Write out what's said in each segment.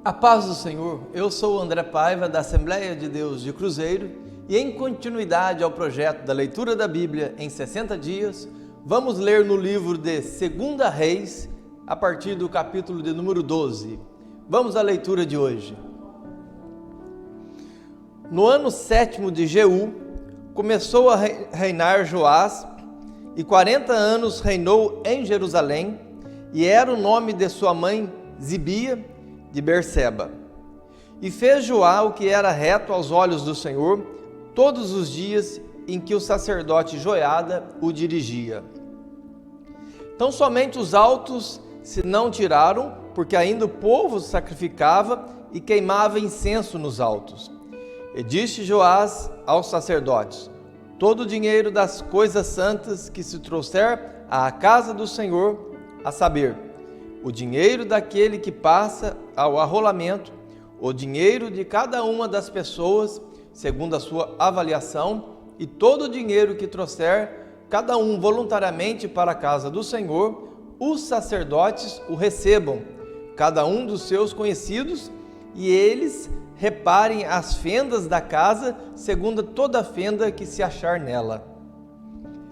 A paz do Senhor, eu sou o André Paiva da Assembleia de Deus de Cruzeiro e em continuidade ao projeto da leitura da Bíblia em 60 dias, vamos ler no livro de 2 Reis, a partir do capítulo de número 12. Vamos à leitura de hoje. No ano 7º de Jeú, começou a reinar Joás e 40 anos reinou em Jerusalém e era o nome de sua mãe Zibia de Berseba. E fez Joá o que era reto aos olhos do Senhor todos os dias em que o sacerdote Joiada o dirigia. Então somente os altos se não tiraram, porque ainda o povo sacrificava e queimava incenso nos altos. E disse Joás aos sacerdotes: todo o dinheiro das coisas santas que se trouxer à casa do Senhor, a saber, o dinheiro daquele que passa ao arrolamento, o dinheiro de cada uma das pessoas, segundo a sua avaliação, e todo o dinheiro que trouxer cada um voluntariamente para a casa do Senhor, os sacerdotes o recebam, cada um dos seus conhecidos, e eles reparem as fendas da casa, segundo toda a fenda que se achar nela.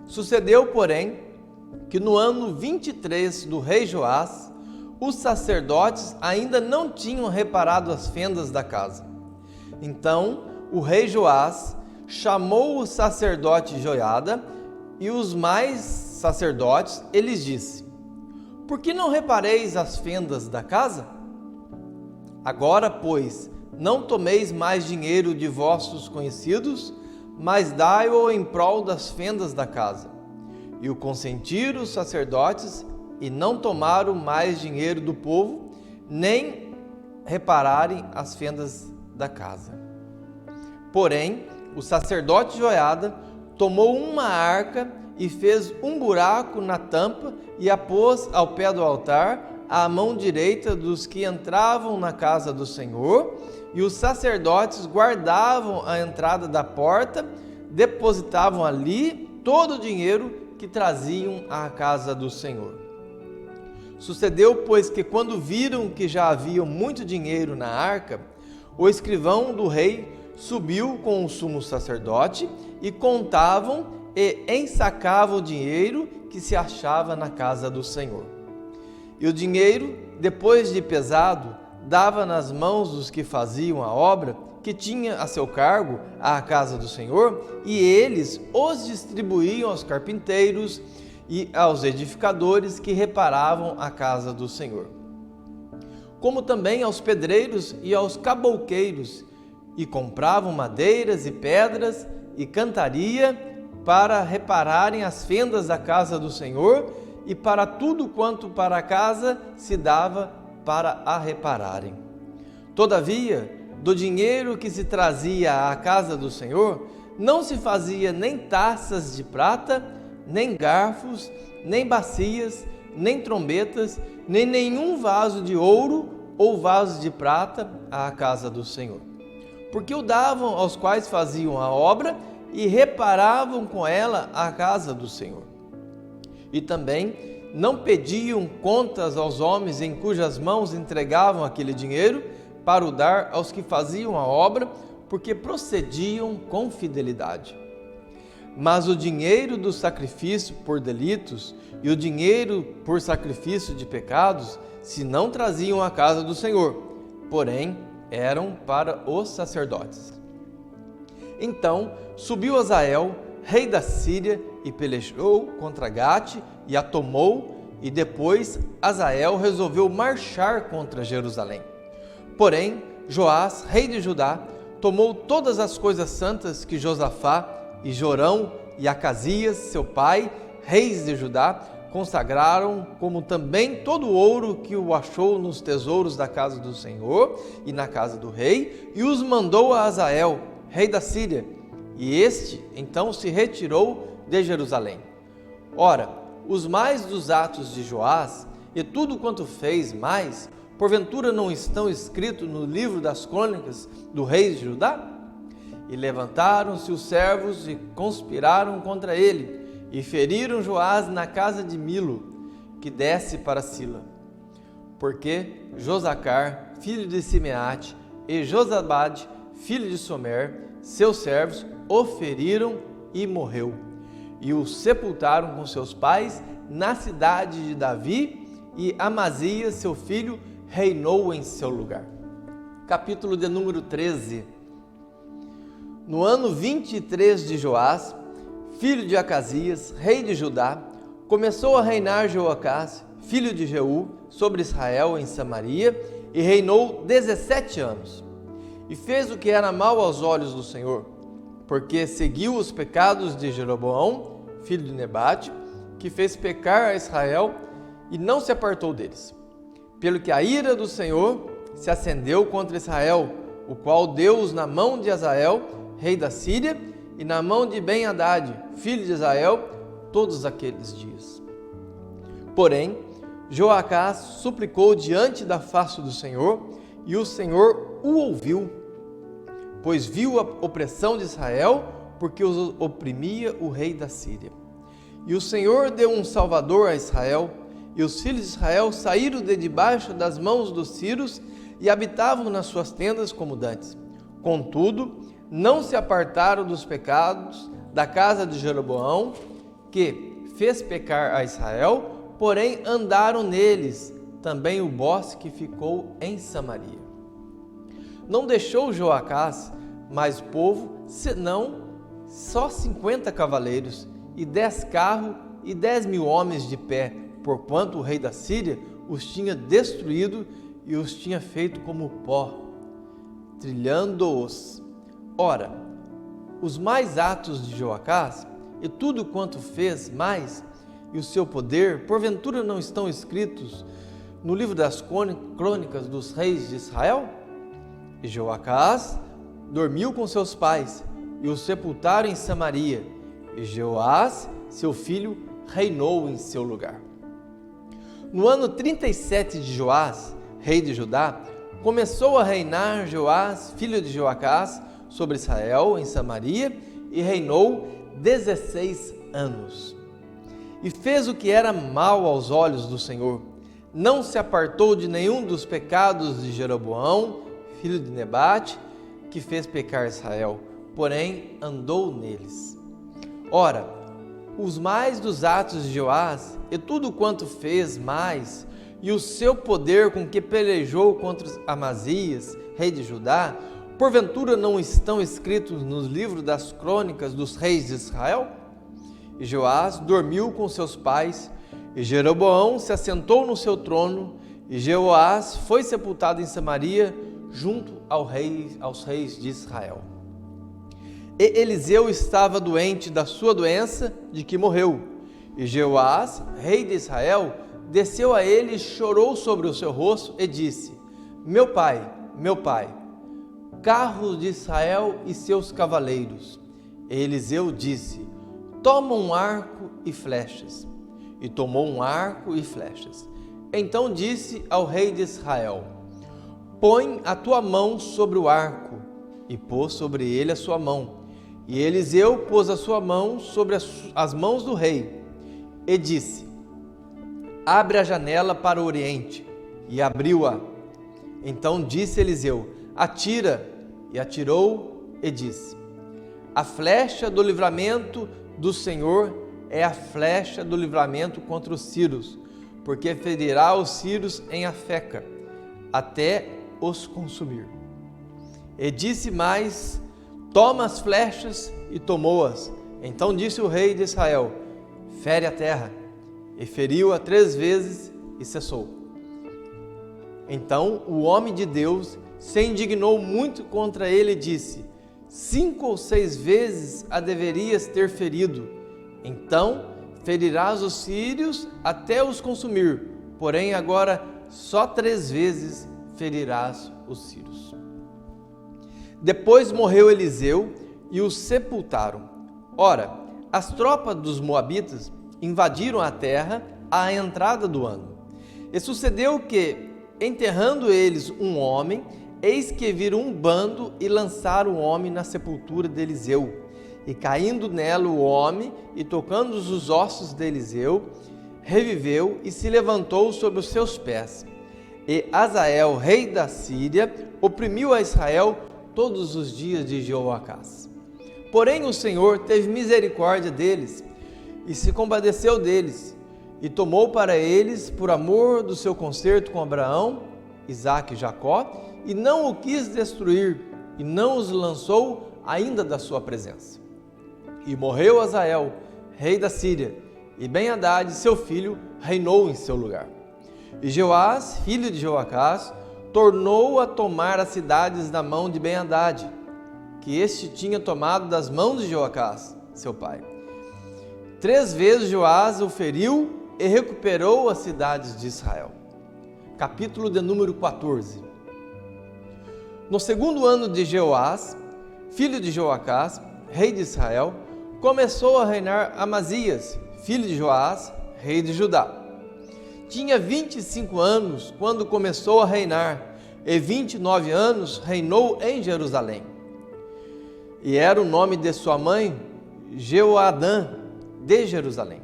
Sucedeu, porém, que no ano 23 do rei Joás, os sacerdotes ainda não tinham reparado as fendas da casa. Então o rei Joás chamou o sacerdote Joiada e os mais sacerdotes, e lhes disse: por que não repareis as fendas da casa? Agora, pois, não tomeis mais dinheiro de vossos conhecidos, mas dai-o em prol das fendas da casa. E o consentiram os sacerdotes, e não tomaram mais dinheiro do povo, nem repararem as fendas da casa. Porém, o sacerdote Joiada tomou uma arca e fez um buraco na tampa e a pôs ao pé do altar, à mão direita dos que entravam na casa do Senhor, e os sacerdotes guardavam a entrada da porta, depositavam ali todo o dinheiro que traziam à casa do Senhor. Sucedeu, pois, que quando viram que já havia muito dinheiro na arca, o escrivão do rei subiu com o sumo sacerdote e contavam e ensacavam o dinheiro que se achava na casa do Senhor. E o dinheiro, depois de pesado, dava nas mãos dos que faziam a obra, que tinha a seu cargo a casa do Senhor, e eles os distribuíam aos carpinteiros e aos edificadores que reparavam a casa do Senhor, como também aos pedreiros e aos cabouqueiros, e compravam madeiras e pedras e cantaria para repararem as fendas da casa do Senhor e para tudo quanto para a casa se dava para a repararem. Todavia, do dinheiro que se trazia à casa do Senhor, não se fazia nem taças de prata, nem garfos, nem bacias, nem trombetas, nem nenhum vaso de ouro ou vaso de prata à casa do Senhor. Porque o davam aos quais faziam a obra e reparavam com ela a casa do Senhor. E também não pediam contas aos homens em cujas mãos entregavam aquele dinheiro para o dar aos que faziam a obra, porque procediam com fidelidade. Mas o dinheiro do sacrifício por delitos e o dinheiro por sacrifício de pecados se não traziam à casa do Senhor, porém eram para os sacerdotes. Então subiu Azael, rei da Síria, e pelejou contra Gate e a tomou, e depois Azael resolveu marchar contra Jerusalém. Porém Joás, rei de Judá, tomou todas as coisas santas que Josafá e Jorão e Acasias, seu pai, reis de Judá, consagraram, como também todo o ouro que o achou nos tesouros da casa do Senhor e na casa do rei, e os mandou a Azael, rei da Síria, e este então se retirou de Jerusalém. Ora, os mais dos atos de Joás e tudo quanto fez mais, porventura não estão escritos no livro das crônicas do rei de Judá? E levantaram-se os servos e conspiraram contra ele, e feriram Joás na casa de Milo, que desce para Sila. Porque Josacar, filho de Simeate, e Josabade, filho de Somer, seus servos, o feriram e morreu. E o sepultaram com seus pais na cidade de Davi, e Amazias, seu filho, reinou em seu lugar. Capítulo de número 13. No ano 23 de Joás, filho de Acasias, rei de Judá, começou a reinar Joacás, filho de Jeú, sobre Israel em Samaria, e reinou 17 anos. E fez o que era mal aos olhos do Senhor, porque seguiu os pecados de Jeroboão, filho de Nebate, que fez pecar a Israel e não se apartou deles. Pelo que a ira do Senhor se acendeu contra Israel, o qual deu-os na mão de Hazael, rei da Síria, e na mão de Ben-Hadad, filho de Israel, todos aqueles dias. Porém, Joacás suplicou diante da face do Senhor, e o Senhor o ouviu, pois viu a opressão de Israel, porque os oprimia o rei da Síria. E o Senhor deu um salvador a Israel, e os filhos de Israel saíram de debaixo das mãos dos sírios e habitavam nas suas tendas como dantes. Contudo, não se apartaram dos pecados da casa de Jeroboão, que fez pecar a Israel, porém andaram neles também o bosque que ficou em Samaria. Não deixou Joacás mais povo, senão só 50 cavaleiros, e 10 carros e 10.000 homens de pé, porquanto o rei da Síria os tinha destruído e os tinha feito como pó, trilhando-os. Ora, os mais atos de Joacás, e tudo quanto fez mais, e o seu poder, porventura não estão escritos no livro das crônicas dos reis de Israel? E Joacás dormiu com seus pais, e o sepultaram em Samaria, e Jeoás, seu filho, reinou em seu lugar. No ano 37 de Joás, rei de Judá, começou a reinar Joás, filho de Joacás, sobre Israel em Samaria, e reinou 16 anos. E fez o que era mal aos olhos do Senhor. Não se apartou de nenhum dos pecados de Jeroboão, filho de Nebate, que fez pecar Israel, porém andou neles. Ora, os mais dos atos de Joás, e tudo quanto fez mais, e o seu poder com que pelejou contra Amazias, rei de Judá, porventura não estão escritos nos livros das crônicas dos reis de Israel? E Joás dormiu com seus pais, e Jeroboão se assentou no seu trono, e Jeoás foi sepultado em Samaria, junto aos reis de Israel. E Eliseu estava doente da sua doença, de que morreu. E Jeoás, rei de Israel, desceu a ele, chorou sobre o seu rosto e disse: meu pai, carros de Israel e seus cavaleiros. E Eliseu disse: toma um arco e flechas. E tomou um arco e flechas. Então disse ao rei de Israel: põe a tua mão sobre o arco. E pôs sobre ele a sua mão. E Eliseu pôs a sua mão sobre as mãos do rei. E disse: abre a janela para o oriente. E abriu-a. Então disse Eliseu: atira. E atirou e disse: a flecha do livramento do Senhor é a flecha do livramento contra os sírios, porque ferirá os sírios em Afeca, até os consumir. E disse mais: toma as flechas, e tomou-as. Então disse o rei de Israel: fere a terra. E feriu-a 3 vezes e cessou. Então o homem de Deus se indignou muito contra ele e disse: 5 ou 6 vezes a deverias ter ferido. Então ferirás os sírios até os consumir, porém agora só 3 vezes ferirás os sírios. Depois morreu Eliseu e os sepultaram. Ora, as tropas dos moabitas invadiram a terra à entrada do ano. E sucedeu que, enterrando eles um homem, eis que viram um bando e lançaram o homem na sepultura de Eliseu. E caindo nela o homem, e tocando os ossos de Eliseu, reviveu e se levantou sobre os seus pés. E Azael, rei da Síria, oprimiu a Israel todos os dias de Jeoacás. Porém o Senhor teve misericórdia deles e se compadeceu deles, e tomou para eles, por amor do seu concerto com Abraão, Isaque e Jacó, e não o quis destruir, e não os lançou ainda da sua presença. E morreu Azael, rei da Síria, e Ben-Hadad, seu filho, reinou em seu lugar. E Jeoás, filho de Jeoacás, tornou a tomar as cidades da mão de Ben-Hadad, que este tinha tomado das mãos de Jeoacás, seu pai. 3 vezes Joás o feriu e recuperou as cidades de Israel. Capítulo de número 14. No 2º ano de Jeoás, filho de Jeoacás, rei de Israel, começou a reinar Amazias, filho de Joás, rei de Judá. Tinha 25 anos quando começou a reinar, e 29 anos reinou em Jerusalém. E era o nome de sua mãe Jeoadã, de Jerusalém.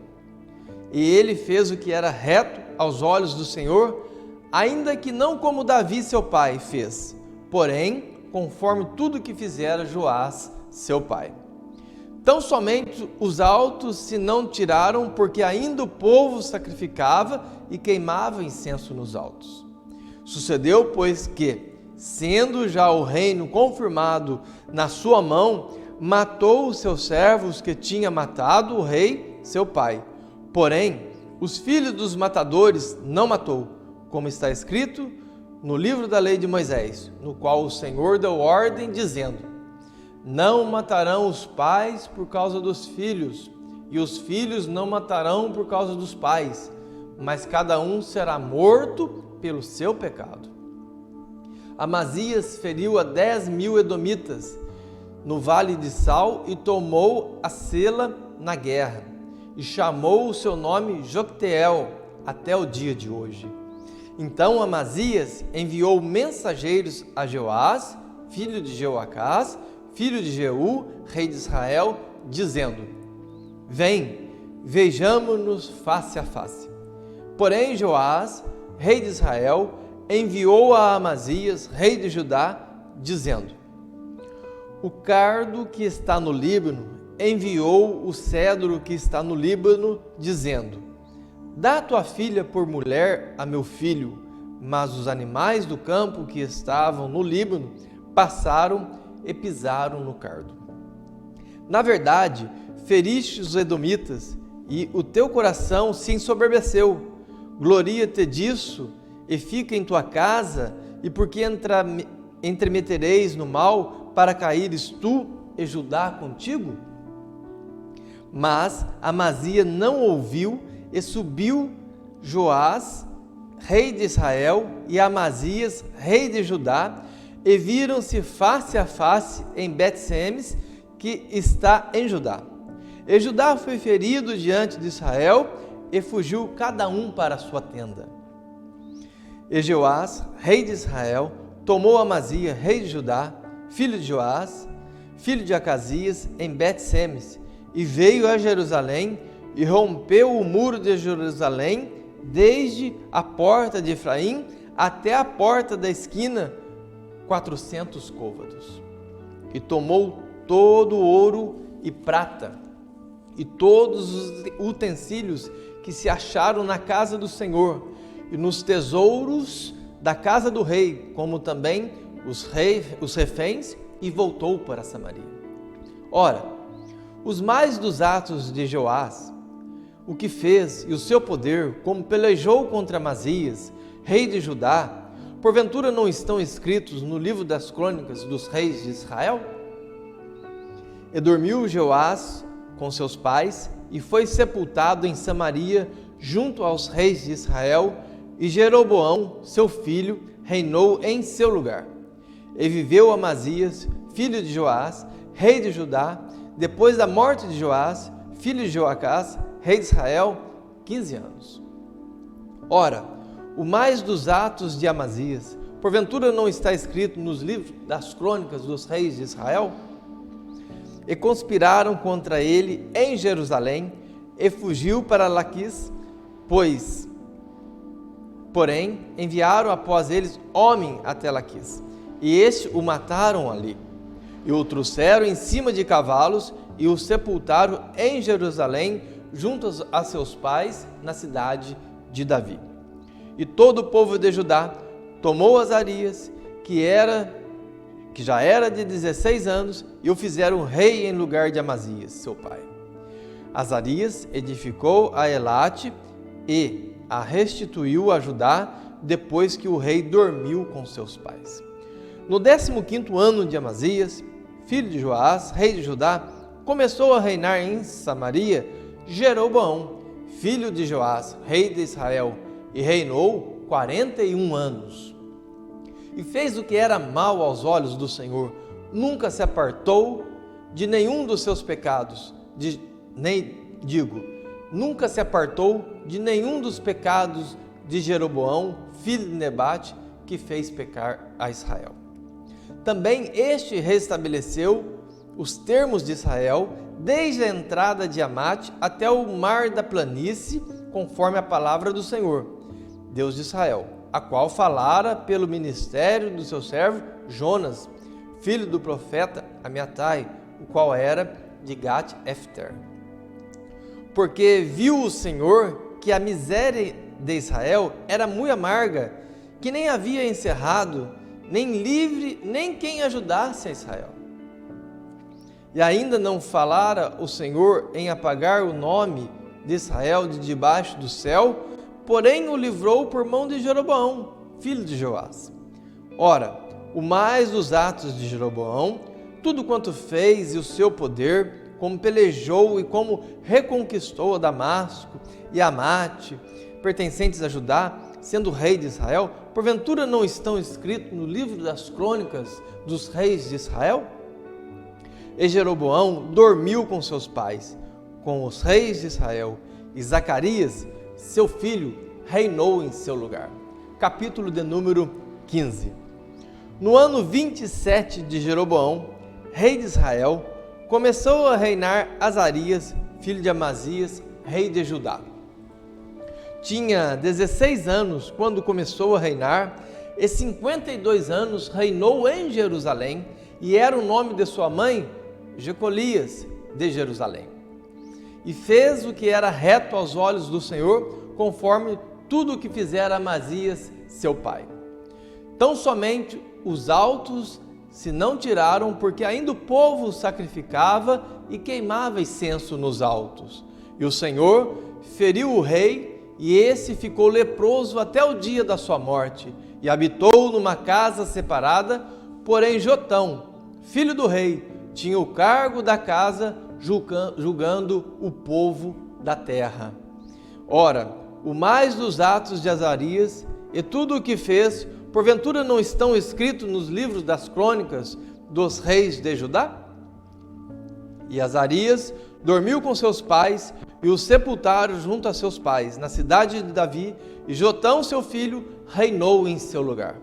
E ele fez o que era reto aos olhos do Senhor, ainda que não como Davi seu pai fez, porém conforme tudo que fizera Joás seu pai. Tão somente os altos se não tiraram, porque ainda o povo sacrificava e queimava incenso nos altos. Sucedeu, pois, que, sendo já o reino confirmado na sua mão, matou os seus servos que tinha matado o rei seu pai. Porém, os filhos dos matadores não matou, como está escrito no livro da lei de Moisés, no qual o Senhor deu ordem, dizendo: não matarão os pais por causa dos filhos, e os filhos não matarão por causa dos pais, mas cada um será morto pelo seu pecado. Amazias feriu a 10.000 edomitas no vale de Sal e tomou a Sela na guerra, e chamou o seu nome Jocteel até o dia de hoje. Então Amazias enviou mensageiros a Joás, filho de Jeoacás, filho de Jeú, rei de Israel, dizendo: vem, vejamo-nos face a face. Porém Joás, rei de Israel, enviou a Amazias, rei de Judá, dizendo: o cardo que está no Líbano enviou o cedro que está no Líbano, dizendo: dá tua filha por mulher a meu filho. Mas os animais do campo que estavam no Líbano passaram e pisaram no cardo. Na verdade, feriste os edomitas, e o teu coração se ensoberbeceu. Gloria-te disso, e fica em tua casa, e porque entremetereis no mal, para caíres tu e Judá contigo? Mas Amazias não ouviu, e subiu Joás, rei de Israel, e Amazias, rei de Judá, e viram-se face a face em Bet-Semes, que está em Judá. E Judá foi ferido diante de Israel, e fugiu cada um para a sua tenda. E Joás, rei de Israel, tomou Amazias, rei de Judá, filho de Joás, filho de Acasias, em Bet-Semes, e veio a Jerusalém, e rompeu o muro de Jerusalém, desde a porta de Efraim até a porta da esquina, 400 côvados. E tomou todo o ouro e prata, e todos os utensílios que se acharam na casa do Senhor, e nos tesouros da casa do rei, como também os reféns, e voltou para Samaria. Ora, os mais dos atos de Joás, o que fez e o seu poder, como pelejou contra Amazias, rei de Judá, porventura não estão escritos no livro das crônicas dos reis de Israel? E dormiu Joás com seus pais, e foi sepultado em Samaria, junto aos reis de Israel, e Jeroboão, seu filho, reinou em seu lugar. E viveu Amazias, filho de Joás, rei de Judá, depois da morte de Joás, filho de Joacás, rei de Israel, 15 anos. Ora, o mais dos atos de Amazias, porventura não está escrito nos livros das crônicas dos reis de Israel? E conspiraram contra ele em Jerusalém, e fugiu para Laquis, pois Porém, enviaram após eles homem até Laquis, e este o mataram ali. E o trouxeram em cima de cavalos e o sepultaram em Jerusalém, junto a seus pais, na cidade de Davi. E todo o povo de Judá tomou Azarias, que já era de 16 anos, e o fizeram rei em lugar de Amazias, seu pai. Azarias edificou a Elate e a restituiu a Judá, depois que o rei dormiu com seus pais. No 15º ano de Amazias, filho de Joás, rei de Judá, começou a reinar em Samaria Jeroboão, filho de Joás, rei de Israel, e reinou 41 anos. E fez o que era mal aos olhos do Senhor, nunca se apartou de nenhum dos seus pecados, nunca se apartou de nenhum dos pecados de Jeroboão, filho de Nebate, que fez pecar a Israel. Também este restabeleceu os termos de Israel, desde a entrada de Amate até o mar da planície, conforme a palavra do Senhor, Deus de Israel, a qual falara pelo ministério do seu servo Jonas, filho do profeta Amiatai, o qual era de Gat-Hefter. Porque viu o Senhor que a miséria de Israel era muito amarga, que nem havia encerrado, nem livre, nem quem ajudasse a Israel. E ainda não falara o Senhor em apagar o nome de Israel de debaixo do céu, porém o livrou por mão de Jeroboão, filho de Joás. Ora, o mais dos atos de Jeroboão, tudo quanto fez e o seu poder, como pelejou e como reconquistou a Damasco e Amate, pertencentes a Judá, sendo rei de Israel, porventura não estão escritos no livro das crônicas dos reis de Israel? E Jeroboão dormiu com seus pais, com os reis de Israel, e Zacarias, seu filho, reinou em seu lugar. Capítulo de número 15. No ano 27 de Jeroboão, rei de Israel, começou a reinar Azarias, filho de Amazias, rei de Judá. Tinha 16 anos quando começou a reinar, e 52 anos reinou em Jerusalém, e era o nome de sua mãe Jecolias de Jerusalém. E fez o que era reto aos olhos do Senhor, conforme tudo o que fizera Amazias, seu pai. Tão somente os altos se não tiraram, porque ainda o povo sacrificava e queimava incenso nos altos. E o Senhor feriu o rei, e esse ficou leproso até o dia da sua morte, e habitou numa casa separada, porém Jotão, filho do rei, tinha o cargo da casa, julgando o povo da terra. Ora, o mais dos atos de Azarias e tudo o que fez, porventura não estão escritos nos livros das crônicas dos reis de Judá? E Azarias dormiu com seus pais e o sepultaram junto a seus pais, na cidade de Davi, e Jotão, seu filho, reinou em seu lugar.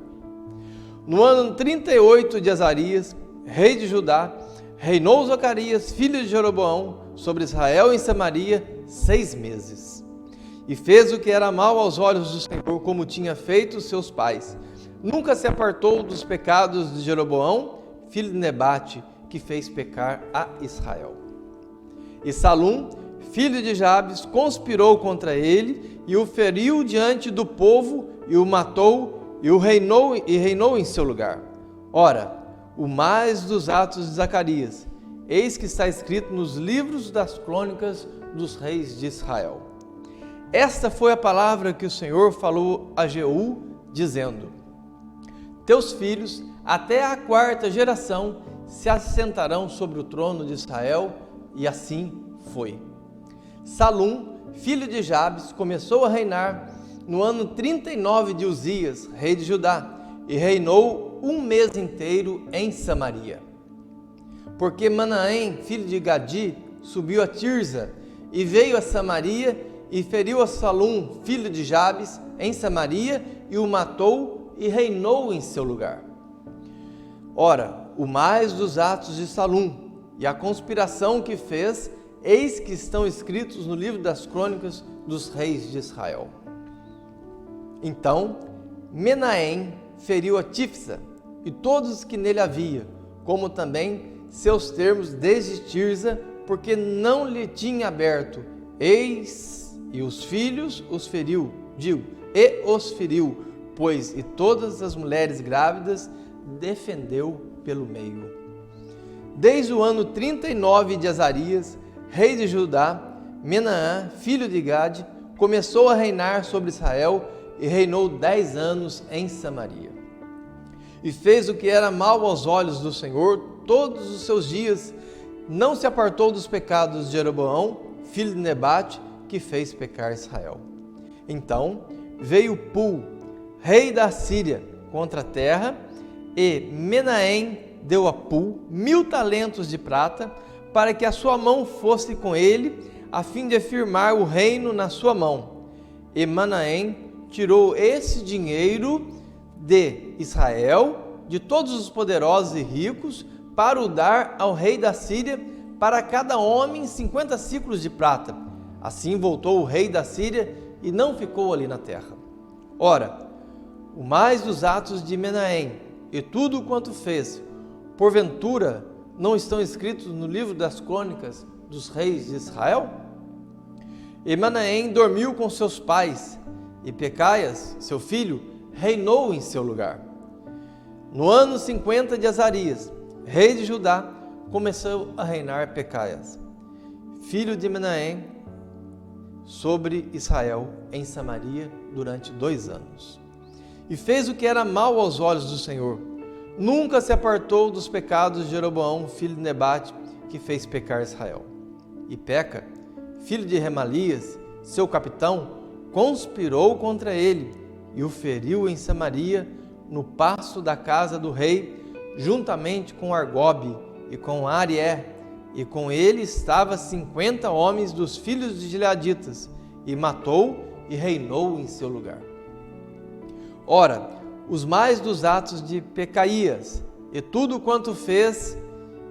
No ano 38 de Azarias, rei de Judá, reinou Zacarias, filho de Jeroboão, sobre Israel em Samaria 6 meses. E fez o que era mal aos olhos do Senhor, como tinha feito os seus pais. Nunca se apartou dos pecados de Jeroboão, filho de Nebate, que fez pecar a Israel. E Salum, filho de Jabes, conspirou contra ele e o feriu diante do povo e o matou e reinou em seu lugar. Ora, o mais dos atos de Zacarias, eis que está escrito nos livros das crônicas dos reis de Israel. Esta foi a palavra que o Senhor falou a Jeú, dizendo: teus filhos, até a 4ª geração, se assentarão sobre o trono de Israel, e assim foi. Salum, filho de Jabes, começou a reinar no ano 39 de Uzias, rei de Judá, e reinou 1 mês inteiro em Samaria. Porque Manaém, filho de Gadi, subiu a Tirza e veio a Samaria e feriu a Salum, filho de Jabes, em Samaria, e o matou e reinou em seu lugar. Ora, o mais dos atos de Salum e a conspiração que fez, eis que estão escritos no livro das crônicas dos reis de Israel. Então Menahem feriu a Tifsa e todos os que nele havia, como também seus termos desde Tirza, porque não lhe tinha aberto. Eis, e os filhos os feriu, pois e todas as mulheres grávidas defendeu pelo meio. Desde o ano 39 de Azarias, rei de Judá, Menahem, filho de Gade, começou a reinar sobre Israel e reinou 10 anos em Samaria. E fez o que era mal aos olhos do Senhor todos os seus dias, não se apartou dos pecados de Jeroboão, filho de Nebate, que fez pecar Israel. Então veio Pul, rei da Síria, contra a terra, e Menahem deu a Pul 1000 talentos de prata, para que a sua mão fosse com ele, a fim de firmar o reino na sua mão. E Menahem tirou esse dinheiro de Israel, de todos os poderosos e ricos, para o dar ao rei da Síria, para cada homem 50 siclos de prata. Assim voltou o rei da Síria e não ficou ali na terra. Ora, o mais dos atos de Menahem e tudo quanto fez, porventura não estão escritos no livro das crônicas dos reis de Israel? E Menahem dormiu com seus pais, e Pecaias, seu filho, reinou em seu lugar. No ano 50 de Azarias, rei de Judá, começou a reinar Pecaias, filho de Menahem, sobre Israel em Samaria durante 2 anos. E fez o que era mal aos olhos do Senhor. Nunca se apartou dos pecados de Jeroboão, filho de Nebate, que fez pecar Israel. E Peca, filho de Remalias, seu capitão, conspirou contra ele e o feriu em Samaria, no paço da casa do rei, juntamente com Argobe e com Arié, e com ele estava 50 homens dos filhos de Gileaditas, e matou e reinou em seu lugar. Ora, os mais dos atos de Pecaías e tudo quanto fez,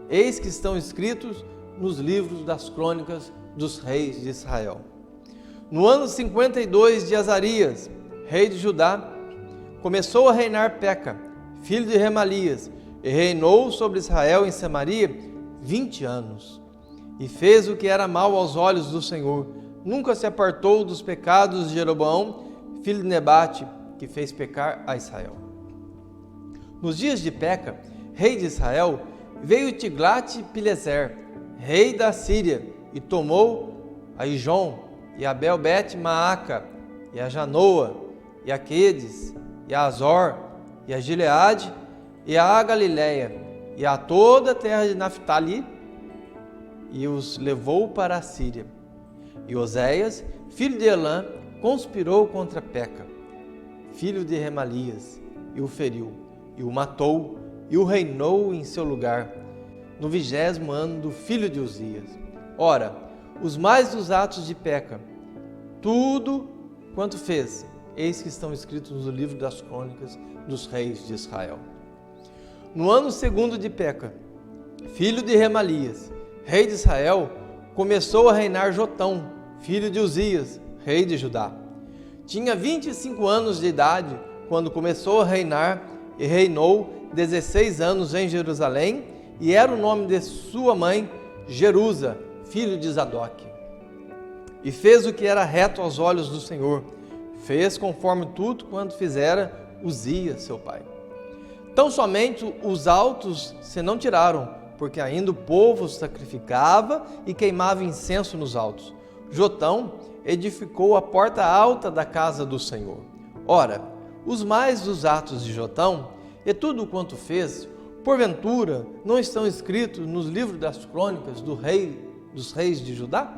eis que estão escritos nos livros das crônicas dos reis de Israel. No ano 52 de Azarias, rei de Judá, começou a reinar Peca, filho de Remalias, e reinou sobre Israel em Samaria 20 anos. E fez o que era mal aos olhos do Senhor. Nunca se apartou dos pecados de Jeroboão, filho de Nebate, que fez pecar a Israel. Nos dias de Peca, rei de Israel, veio Tiglat-Pileser, rei da Síria, e tomou a Ijon, e a Abel-Bet-Maaca, e a Janoa, e a Quedes, e a Azor, e a Gileade, e a Galileia, e a toda a terra de Naphtali, e os levou para a Síria. E Oséias, filho de Elã, conspirou contra Peca, filho de Remalias, e o feriu, e o matou, e o reinou em seu lugar, no 20º ano do filho de Uzias. Ora, os mais dos atos de Peca, tudo quanto fez, eis que estão escritos no livro das crônicas dos reis de Israel. No ano 2º de Peca, filho de Remalias, rei de Israel, começou a reinar Jotão, filho de Uzias, rei de Judá. Tinha 25 anos de idade quando começou a reinar e reinou 16 anos em Jerusalém, e era o nome de sua mãe Jerusa, filho de Zadok. E fez o que era reto aos olhos do Senhor, fez conforme tudo quanto fizera Uzias, seu pai. Tão somente os altos se não tiraram, porque ainda o povo sacrificava e queimava incenso nos altos. Jotão edificou a porta alta da casa do Senhor. Ora, os mais dos atos de Jotão e tudo quanto fez, porventura, não estão escritos nos livros das crônicas dos reis de Judá?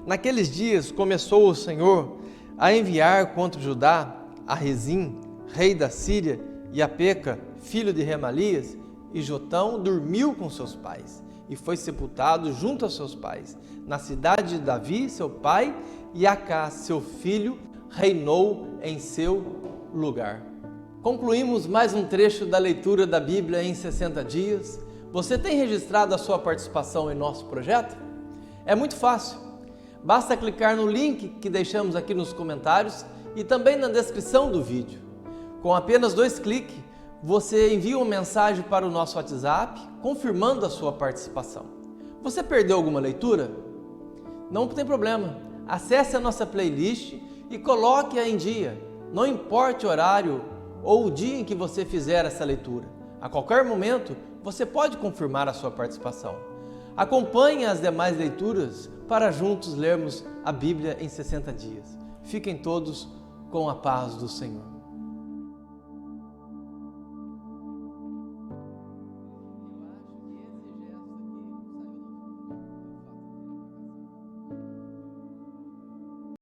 Naqueles dias começou o Senhor a enviar contra Judá a Rezim, rei da Síria, e a Peca, filho de Remalias, e Jotão dormiu com seus pais, e foi sepultado junto a seus pais, na cidade de Davi, seu pai, e Acá, seu filho, reinou em seu lugar. Concluímos mais um trecho da leitura da Bíblia em 60 dias. Você tem registrado a sua participação em nosso projeto? É muito fácil. Basta clicar no link que deixamos aqui nos comentários e também na descrição do vídeo. Com apenas 2 cliques, você envia uma mensagem para o nosso WhatsApp, confirmando a sua participação. Você perdeu alguma leitura? Não tem problema. Acesse a nossa playlist e coloque-a em dia. Não importa o horário ou o dia em que você fizer essa leitura. A qualquer momento, você pode confirmar a sua participação. Acompanhe as demais leituras para juntos lermos a Bíblia em 60 dias. Fiquem todos com a paz do Senhor.